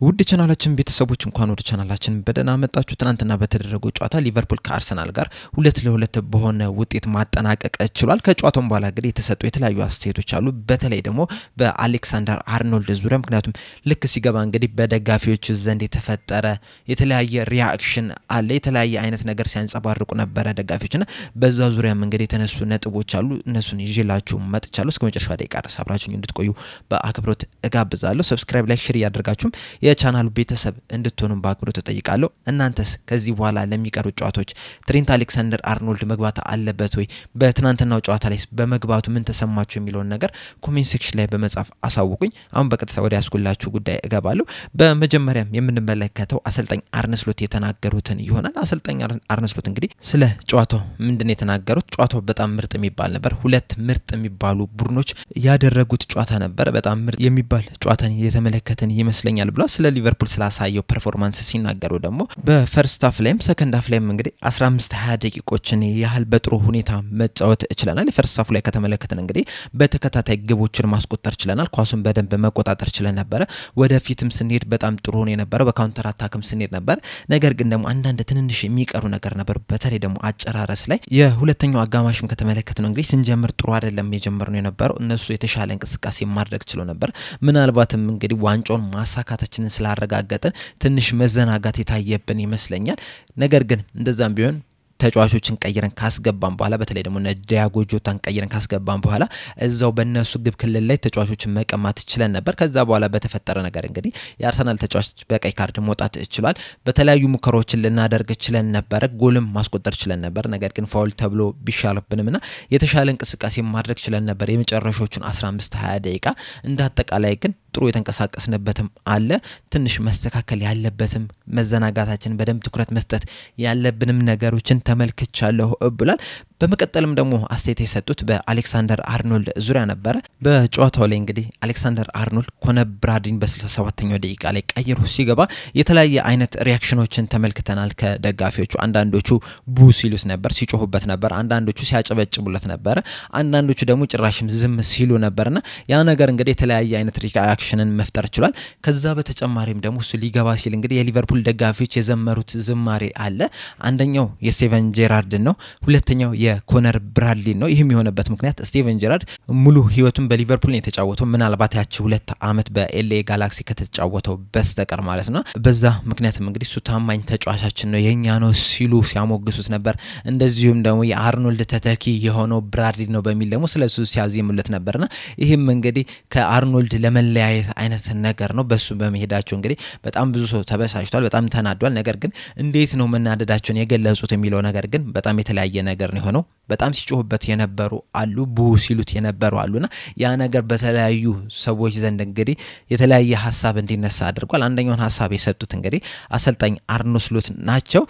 ውድ ቻናላችን ቤተሰቦች እንኳን ወደ ቻናላችን በደና መጣችሁ። ትናንትና በተደረገው ጨዋታ ሊቨርፑል ከአርሰናል ጋር 2-2 በሆነ ውጤት ማጠናቀቅ ችሏል። ከጨዋታው በኋላ እንግዲህ የተሰጡ የተለያዩ አስተያየቶች አሉ። በተለይ ደግሞ በአሌክሳንደር አርኖልድ ዙሪያ ምክንያቱም ልክ ሲገባ እንግዲህ በደጋፊዎች ዘንድ የተፈጠረ የተለያየ ሪአክሽን አለ። የተለያየ አይነት ነገር ሲያንጸባርቁ ነበር ደጋፊዎችና በዛ ዙሪያም እንግዲህ የተነሱ ነጥቦች አሉ። እነሱን ይዤላችሁ መጥቻለሁ። እስከመጨረሻው ደቂቃ ድረስ አብራችሁኝ እንድትቆዩ በአክብሮት እጋብዛለሁ። ሰብስክራይብ ላይክ ሼር ያደርጋችሁ የቻናሉ ቤተሰብ እንድትሆኑ በአክብሮት ተጠይቃለሁ። እናንተስ ከዚህ በኋላ ለሚቀሩ ጨዋታዎች ትሬንት አሌክሳንደር አርኖልድ መግባት አለበት ወይ በትናንትናው ጨዋታ ላይ በመግባቱ ምን ተሰማችሁ የሚለውን ነገር ኮሜንት ሴክሽን ላይ በመጻፍ አሳውቁኝ። አሁን በቀጥታ ወደ ያስኩላችሁ ጉዳይ እገባለሁ። በመጀመሪያም የምንመለከተው አሰልጣኝ አርነ ስሎት የተናገሩትን ይሆናል። አሰልጣኝ አርነ ስሎት እንግዲህ ስለ ጨዋታው ምንድነው የተናገሩት? ጨዋታው በጣም ምርጥ የሚባል ነበር። ሁለት ምርጥ የሚባሉ ቡድኖች ያደረጉት ጨዋታ ነበር። በጣም ምርጥ የሚባል ጨዋታን የተመለከተን ይመስለኛል ብሎ ስለ ሊቨርፑል ስላሳየው ፐርፎርማንስ ሲናገሩ ደግሞ በፈርስት ሃፍ ላይም ሰከንድ ሃፍ ላይም እንግዲህ 15-20 ደቂቆችን ያህል በጥሩ ሁኔታ መጫወት ይችላል። ፈርስት ሃፍ ላይ ከተመለከተን እንግዲህ በተከታታይ ግቦችን ማስቆጠር ይችላል። ኳሱን በደንብ መቆጣጠር ይችላል ነበር። ወደፊትም ስንሄድ በጣም ጥሩ ሆነ ነበር። በካውንተር አታክም ስንሄድ ነበር። ነገር ግን ደግሞ አንዳንድ ትንንሽ የሚቀሩ ነገር ነበር። በተለይ ደግሞ አጨራረስ ላይ የሁለተኛው አጋማሽም ከተመለከተን እንግዲህ ስንጀምር ጥሩ አይደለም የጀመርነው የነበረው። እነሱ የተሻለ እንቅስቃሴ ማድረግ ችለው ነበር። ምናልባትም እንግዲህ ዋንጫውን ማሳካታችንን ስላረጋገጠን ትንሽ መዘናጋት የታየብን ይመስለኛል። ነገር ግን እንደዛም ቢሆን ተጫዋቾችን ቀይረን ካስገባን በኋላ በተለይ ደግሞ ዲያጎ ጆታን ቀይረን ካስገባን በኋላ እዛው በእነሱ ግብ ክልል ላይ ተጫዋቾችን መቀማት ይችላል ነበር። ከዛ በኋላ በተፈጠረ ነገር እንግዲህ የአርሰናል ተጫዋች በቀይ ካርድ መውጣት ይችላል። በተለያዩ ሙከራዎችን ልናደርግ ይችላል ነበር። ጎልም ማስቆጠር ይችላል ነበር። ነገር ግን ፋውል ተብሎ ቢሻልብንምና የተሻለ እንቅስቃሴ ማድረግ ይችላል ነበር የመጨረሻዎቹን 15-20 ደቂቃ። እንዳጠቃላይ ግን ጥሩ የተንቀሳቀስነበትም አለ። ትንሽ መስተካከል ያለበትም መዘናጋታችን በደንብ ትኩረት መስጠት ያለብንም ነገሮችን ተመልክቻለሁ ብሏል። በመቀጠልም ደግሞ አስተያየት የሰጡት በአሌክሳንደር አርኖልድ ዙሪያ ነበር። በጨዋታው ላይ እንግዲህ አሌክሳንደር አርኖልድ ኮነር ብራድሊን በ67ኛው ደቂቃ ላይ ቀይሮ ሲገባ የተለያየ አይነት ሪአክሽኖችን ተመልክተናል ከደጋፊዎቹ። አንዳንዶቹ ቡ ሲሉት ነበር፣ ሲጮሁበት ነበር። አንዳንዶቹ ሲያጨበጭቡለት ነበር። አንዳንዶቹ ደግሞ ጭራሽም ዝም ሲሉ ነበርና ያ ነገር እንግዲህ የተለያየ አይነት ሪአክሽንን መፍጠር ይችላል። ከዛ በተጨማሪም ደግሞ እሱ ሊገባ ሲል እንግዲህ የሊቨርፑል ደጋፊዎች የዘመሩት ዝማሬ አለ። አንደኛው የስቴቨን ጄራርድ ነው፣ ሁለተኛው የኮነር ብራድሊ ነው። ይህም የሆነበት ምክንያት ስቴቨን ጄራርድ ሙሉ ህይወቱን በሊቨርፑል ነው የተጫወተው፣ ምናልባት ያቺ 2 አመት በኤልኤ ጋላክሲ ከተጫወተው በስተቀር ማለት ነው። በዛ ምክንያትም እንግዲህ እሱ ታማኝ ተጫዋቻችን ነው የኛ ነው ሲሉ ሲያሞግሱት ነበር። እንደዚሁም ደግሞ የአርኖልድ ተተኪ የሆነው ብራድሊ ነው በሚል ደግሞ ስለሱ ሲያዜሙለት ነበርና ይህም እንግዲህ ከአርኖልድ ለመለያየት አይነት ነገር ነው። በሱ በመሄዳቸው እንግዲህ በጣም ብዙ ሰው ተበሳጭቷል፣ በጣም ተናዷል። ነገር ግን እንዴት ነው መናደዳቸውን የገለጹት የሚለው ነገር ግን በጣም የተለያየ ነገር ነው የሆነው። በጣም ሲጮህበት የነበሩ አሉ፣ ቡ ሲሉት የነበሩ አሉና ያ ነገር በተለያዩ ሰዎች ዘንድ እንግዲህ የተለያየ ሐሳብ እንዲነሳ አድርጓል። አንደኛውን ሐሳብ የሰጡት እንግዲህ አሰልጣኝ አርነ ስሎት ናቸው።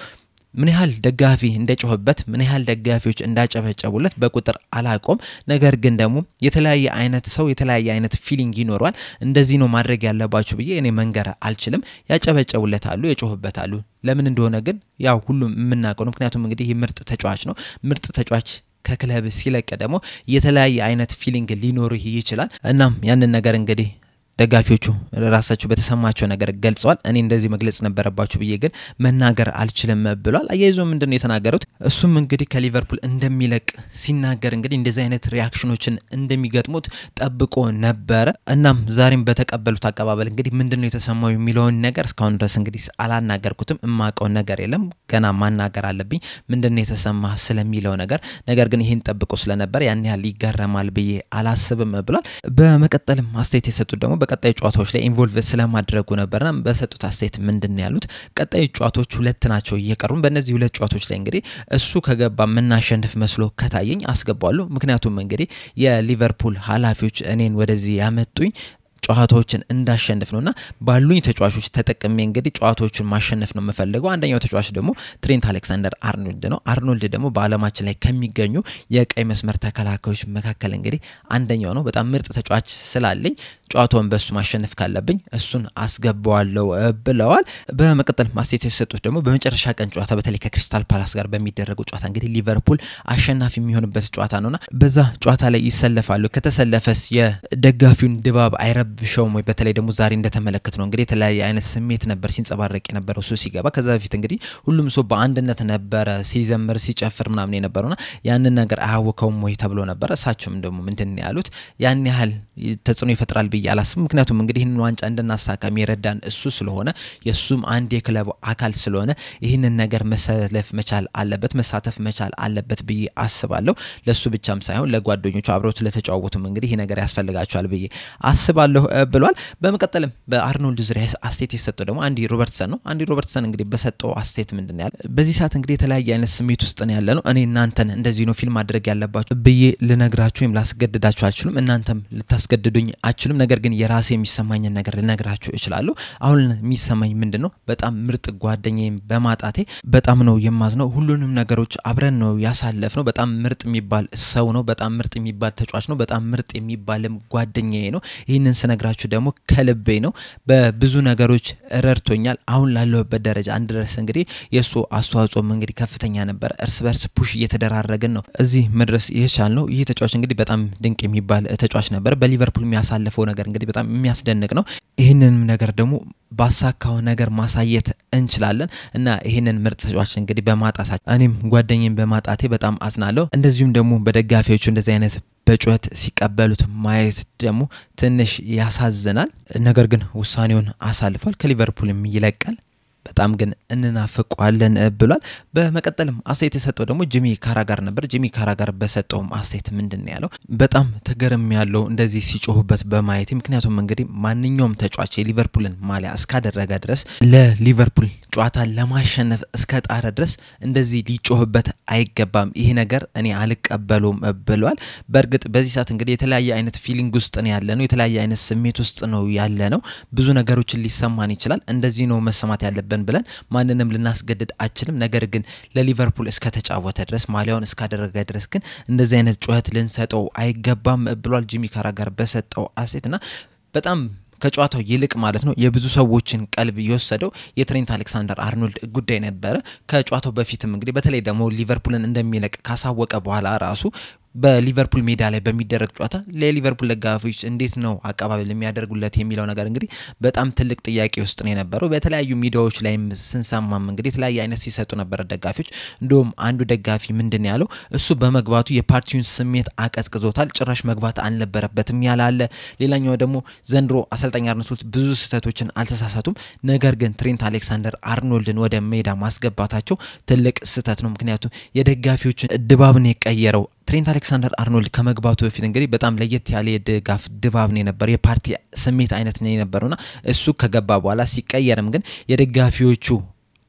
ምን ያህል ደጋፊ እንደጮህበት ምን ያህል ደጋፊዎች እንዳጨበጨቡለት በቁጥር አላቆም። ነገር ግን ደግሞ የተለያየ አይነት ሰው የተለያየ አይነት ፊሊንግ ይኖራል። እንደዚህ ነው ማድረግ ያለባችሁ ብዬ እኔ መንገር አልችልም። ያጨበጨቡለት አሉ፣ የጮህበት አሉ። ለምን እንደሆነ ግን ያው ሁሉም የምናውቀው ነው። ምክንያቱም እንግዲህ ምርጥ ተጫዋች ነው። ምርጥ ተጫዋች ከክለብ ሲለቅ ደግሞ የተለያየ አይነት ፊሊንግ ሊኖር ይችላል። እናም ያንን ነገር እንግዲህ ደጋፊዎቹ ራሳቸው በተሰማቸው ነገር ገልጸዋል። እኔ እንደዚህ መግለጽ ነበረባችሁ ብዬ ግን መናገር አልችልም ብሏል። አያይዞ ምንድነው የተናገሩት? እሱም እንግዲህ ከሊቨርፑል እንደሚለቅ ሲናገር እንግዲህ እንደዚህ አይነት ሪአክሽኖችን እንደሚገጥሙት ጠብቆ ነበር። እናም ዛሬም በተቀበሉት አቀባበል እንግዲህ ምንድነው የተሰማው የሚለውን ነገር እስካሁን ድረስ እንግዲህ አላናገርኩትም። እማቀው ነገር የለም፣ ገና ማናገር አለብኝ ምንድነው የተሰማ ስለሚለው ነገር። ነገር ግን ይሄን ጠብቆ ስለነበር ያን ያህል ይገረማል ብዬ አላስብም ብሏል። በመቀጠልም አስተያየት የሰጡት ደግሞ በቀጣይ ጨዋታዎች ላይ ኢንቮልቭ ስለማድረጉ ነበርና በሰጡት አስተያየት ምንድነው ያሉት? ቀጣይ ጨዋታዎች 2 ናቸው እየቀሩን። በእነዚህ 2 ጨዋታዎች ላይ እንግዲህ እሱ ከገባ ምናሸንፍ መስሎ ከታየኝ አስገባዋለሁ። ምክንያቱም እንግዲህ የሊቨርፑል ኃላፊዎች እኔን ወደዚህ ያመጡኝ ጨዋታዎችን እንዳሸንፍ ነውና ባሉኝ ተጫዋቾች ተጠቅሜ እንግዲህ ጨዋታዎችን ማሸነፍ ነው የምፈልገው። አንደኛው ተጫዋች ደግሞ ትሬንት አሌክሳንደር አርኖልድ ነው። አርኖልድ ደግሞ በአለማችን ላይ ከሚገኙ የቀይ መስመር ተከላካዮች መካከል እንግዲህ አንደኛው ነው። በጣም ምርጥ ተጫዋች ስላለኝ ጨዋታውን በሱ ማሸነፍ ካለብኝ እሱን አስገባዋለሁ ብለዋል። በመቀጠል ማስተያየት የሰጡት ደግሞ በመጨረሻ ቀን ጨዋታ በተለይ ከክሪስታል ፓላስ ጋር በሚደረገው ጨዋታ እንግዲህ ሊቨርፑል አሸናፊ የሚሆንበት ጨዋታ ነውና በዛ ጨዋታ ላይ ይሰለፋሉ። ከተሰለፈስ የደጋፊውን ድባብ አይረብ አልረብሸውም ወይ በተለይ ደግሞ ዛሬ እንደተመለከትነው እንግዲህ የተለያየ አይነት ስሜት ነበር ሲንጸባረቅ የነበረው እሱ ሲገባ ከዛ በፊት እንግዲህ ሁሉም ሰው በአንድነት ነበር ሲዘምር ሲጨፍር ምናምን የነበረውና ያንን ነገር አያወከውም ወይ ተብሎ ነበር እሳቸውም ደግሞ ምንድን ያሉት ያን ያህል ተጽዕኖ ይፈጥራል ብዬ አላስብም ምክንያቱም እንግዲህ ይሄን ዋንጫ እንደናሳካም ይረዳን እሱ ስለሆነ የሱም አንድ የክለቡ አካል ስለሆነ ይሄንን ነገር መሳተፍ መቻል አለበት ብዬ አስባለሁ ለሱ ብቻም ሳይሆን ለጓደኞቹ አብረውት ለተጫወቱም እንግዲህ ይሄ ነገር ያስፈልጋቸዋል ብዬ አስባለሁ ብሏል በመቀጠልም በአርኖልድ ዙሪያ አስቴት የሰጠው ደግሞ አንዲ ሮበርትሰን እንግዲህ በሰጠው አስቴት ምንድነው ያለ በዚህ ሰዓት እንግዲህ የተለያየ አይነት ስሜት ውስጥ ነው ያለነው እኔ እናንተን እንደዚህ ነው ፊልም ማድረግ ያለባችሁ ብዬ ልነግራችሁ ወይም ላስገድዳችሁ አልችልም እናንተም ልታስገድዱኝ አልችልም ነገር ግን የራሴ የሚሰማኝን ነገር ልነግራችሁ እችላለሁ አሁን የሚሰማኝ ምንድነው በጣም ምርጥ ጓደኛዬን በማጣቴ በጣም ነው የማዝነው ሁሉንም ነገሮች አብረን ነው ያሳለፍነው በጣም ምርጥ የሚባል ሰው ነው በጣም ምርጥ የሚባል ተጫዋች ነው በጣም ምርጥ የሚባልም ጓደኛዬ ነው ይሄንን ስነግራችሁ ደግሞ ከልቤ ነው በብዙ ነገሮች ረድቶኛል አሁን ላለሁበት ደረጃ አንድረስ እንግዲህ የሱ አስተዋጽኦም እንግዲህ ከፍተኛ ነበር እርስ በርስ ፑሽ እየተደራረገን ነው እዚህ መድረስ የቻልነው ይሄ ተጫዋች እንግዲህ በጣም ድንቅ የሚባል ተጫዋች ነበር በሊቨርፑል የሚያሳልፈው ነገር እንግዲህ በጣም የሚያስደንቅ ነው ይሄንን ነገር ደግሞ ባሳካው ነገር ማሳየት እንችላለን እና ይሄንን ምርጥ ተጫዋች እንግዲህ በማጣታችን እኔም ጓደኛዬን በማጣቴ በጣም አዝናለሁ እንደዚሁም ደግሞ በደጋፊዎቹ እንደዚህ አይነት በጩኸት ሲቀበሉት ማየት ደግሞ ትንሽ ያሳዝናል ነገር ግን ውሳኔውን አሳልፏል ከሊቨርፑልም ይለቃል በጣም ግን እንናፍቀዋለን ብሏል በመቀጠልም አስተያየት የሰጠው ደግሞ ጂሚ ካራጋር ነበር ጂሚ ካራጋር በሰጠው አስተያየት ምንድነው ያለው በጣም ተገርም ያለው እንደዚህ ሲጮህበት በማየት ምክንያቱም እንግዲህ ማንኛውም ተጫዋች የሊቨርፑልን ማሊያ እስካደረገ ድረስ ለሊቨርፑል ጨዋታ ለማሸነፍ እስከጣረ ድረስ እንደዚህ ሊጮህበት አይገባም ይሄ ነገር እኔ አልቀበለውም ብሏል በርግጥ በዚህ ሰዓት እንግዲህ የተለያየ አይነት ፊሊንግ ውስጥ ነው ያለነው የተለያየ አይነት ስሜት ውስጥ ነው ያለነው ብዙ ነገሮችን ሊሰማን ይችላል እንደዚህ ነው መሰማት ያለበት ብለን ማንንም ልናስገድድ አችልም ነገር ግን ለሊቨርፑል እስከተጫወተ ድረስ ማሊያውን እስካደረገ ድረስ ግን እንደዚህ አይነት ጩኸት ልንሰጠው አይገባም ብሏል ጂሚ ካራጋር በሰጠው አስተያየትና በጣም ከጨዋታው ይልቅ ማለት ነው የብዙ ሰዎችን ቀልብ ይወሰደው የትሬንት አሌክሳንደር አርኖልድ ጉዳይ ነበር ከጨዋታው በፊትም እንግዲህ በተለይ ደግሞ ሊቨርፑልን እንደሚለቅ ካሳወቀ በኋላ ራሱ በሊቨርፑል ሜዳ ላይ በሚደረግ ጨዋታ ለሊቨርፑል ደጋፊዎች እንዴት ነው አቀባበል የሚያደርጉለት የሚለው ነገር እንግዲህ በጣም ትልቅ ጥያቄ ውስጥ ነው የነበረው በተለያዩ ሚዲያዎች ላይም ስንሰማም እንግዲህ የተለያየ አይነት ሲሰጡ ነበር ደጋፊዎች እንደውም አንዱ ደጋፊ ምንድነው ያለው እሱ በመግባቱ የፓርቲውን ስሜት አቀዝቅዞታል ጭራሽ መግባት አልነበረበትም ያላለ ሌላኛው ደግሞ ዘንድሮ አሰልጣኝ አርነ ስሎት ብዙ ስህተቶችን አልተሳሳቱም ነገር ግን ትሬንት አሌክሳንደር አርኖልድን ወደ ሜዳ ማስገባታቸው ትልቅ ስህተት ነው ምክንያቱም የደጋፊዎችን ድባብን የቀየረው ትሬንት አሌክሳንደር አርኖልድ ከመግባቱ በፊት እንግዲህ በጣም ለየት ያለ የድጋፍ ድባብ ነው ነበር የፓርቲ ስሜት አይነት ነው ነበርና እሱ ከገባ በኋላ ሲቀየርም ግን የደጋፊዎቹ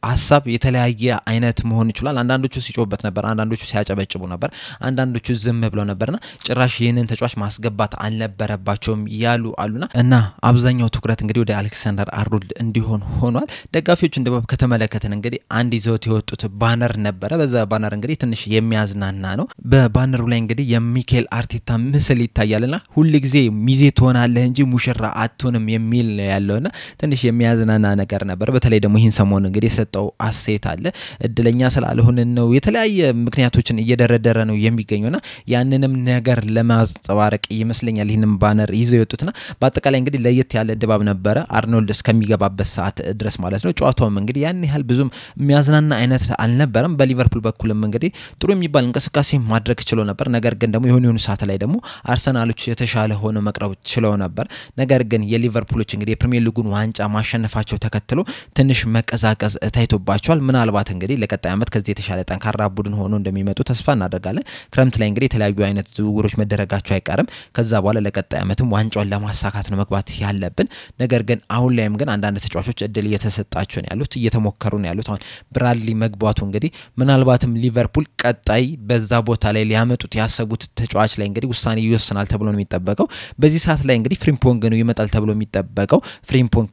ሐሳብ የተለያየ አይነት መሆን ይችላል አንዳንዶቹ ሲጮህበት ነበር አንዳንዶቹ ሲያጨበጭቡ ነበር አንዳንዶቹ ዝም ብለው ነበርና ጭራሽ ይሄንን ተጫዋች ማስገባት አልነበረባቸውም ያሉ አሉና እና አብዛኛው ትኩረት እንግዲህ ወደ አሌክሳንደር አርኖልድ እንዲሆን ሆኗል ደጋፊዎች እንደባብ ከተመለከተን እንግዲህ አንድ ይዘውት የወጡት ባነር ነበር በዛ ባነር እንግዲህ ትንሽ የሚያዝናና ነው በባነሩ ላይ እንግዲህ የሚኬል አርቴታ ምስል ይታያልና ሁሉ ጊዜ ሚዜ ትሆናለህ እንጂ ሙሽራ አትሆንም የሚል ያለውና ትንሽ የሚያዝናና ነገር ነበር በተለይ ደግሞ ይሄን ሰሞን እንግዲህ ተው አሴት አለ እድለኛ ስላልሆነን ነው የተለያየ ምክንያቶችን እየደረደረ ነው የሚገኙና ያንንም ነገር ለማጽባረቅ ይመስለኛል ይሄንን ባነር ይዘው የወጡትና በአጠቃላይ እንግዲህ ለየት ያለ ድባብ ነበር አርኖልድ እስከሚገባበት ሰዓት ድረስ ማለት ነው ጨዋታውም እንግዲህ ያን ያህል ብዙም የሚያዝናና አይነት አልነበረም በሊቨርፑል በኩልም እንግዲህ ጥሩ የሚባል እንቅስቃሴ ማድረግ ችሎ ነበር ነገር ግን ደግሞ የሆነ ሰዓት ላይ ደግሞ አርሰናሎች የተሻለ ሆኖ መቅረብ ችለው ነበር ነገር ግን የሊቨርፑሎች እንግዲህ የፕሪሚየር ሊጉን ዋንጫ ማሸነፋቸው ተከትሎ ትንሽ መቀዛቀዝ ታይቶባቸዋል ምናልባት እንግዲህ ለቀጣይ አመት ከዚህ የተሻለ ጠንካራ ቡድን ሆኖ እንደሚመጡ ተስፋ እናደርጋለን ክረምት ላይ እንግዲህ የተለያዩ አይነት ዝውውሮች መደረጋቸው አይቀርም ከዛ በኋላ ለቀጣይ አመትም ዋንጫውን ለማሳካት ነው መግባት ያለብን ነገር ግን አሁን ላይም ግን አንዳንድ ተጫዋቾች እድል እየተሰጣቸው ነው ያሉት እየተሞከሩ ነው ያሉት አሁን ብራድሊ መግባቱ እንግዲህ ምናልባትም ሊቨርፑል ቀጣይ በዛ ቦታ ላይ ሊያመጡት ያሰቡት ተጫዋች ላይ እንግዲህ ውሳኔ ይወስናል ተብሎ ነው የሚጠበቀው በዚህ ሰዓት ላይ እንግዲህ ፍሪምፖንግ ነው ይመጣል ተብሎ የሚጠበቀው ፍሪምፖንግ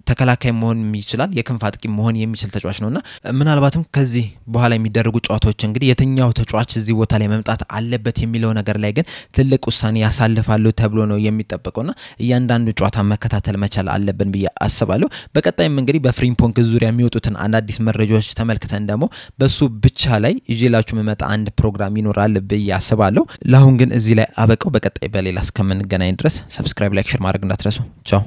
ተከላካይ መሆን ይችላል የክንፍ አጥቂ መሆን የሚችል ተጫዋች ነውና ምናልባትም ከዚህ በኋላ የሚደረጉ ጨዋታዎች እንግዲህ የትኛው ተጫዋች እዚህ ቦታ ላይ መምጣት አለበት የሚለው ነገር ላይ ግን ትልቅ ውሳኔ ያሳልፋሉ ተብሎ ነው የሚጠበቀውና እያንዳንዱ ጨዋታ መከታተል መቻል አለብን ብዬ አስባለሁ በቀጣይም እንግዲህ በፍሪምፖንግ ዙሪያ የሚወጡትን አዳዲስ መረጃዎች ተመልክተን ደግሞ በሱ ብቻ ላይ ይዤላችሁ መመጣ አንድ ፕሮግራም ይኖራል ብዬ አስባለሁ ለአሁን ግን እዚህ ላይ አበቃው በቀጣይ በሌላ እስከምንገናኝ ድረስ ሰብስክራይብ ላይክ ሼር ማድረግ እንዳትረሱ ቻው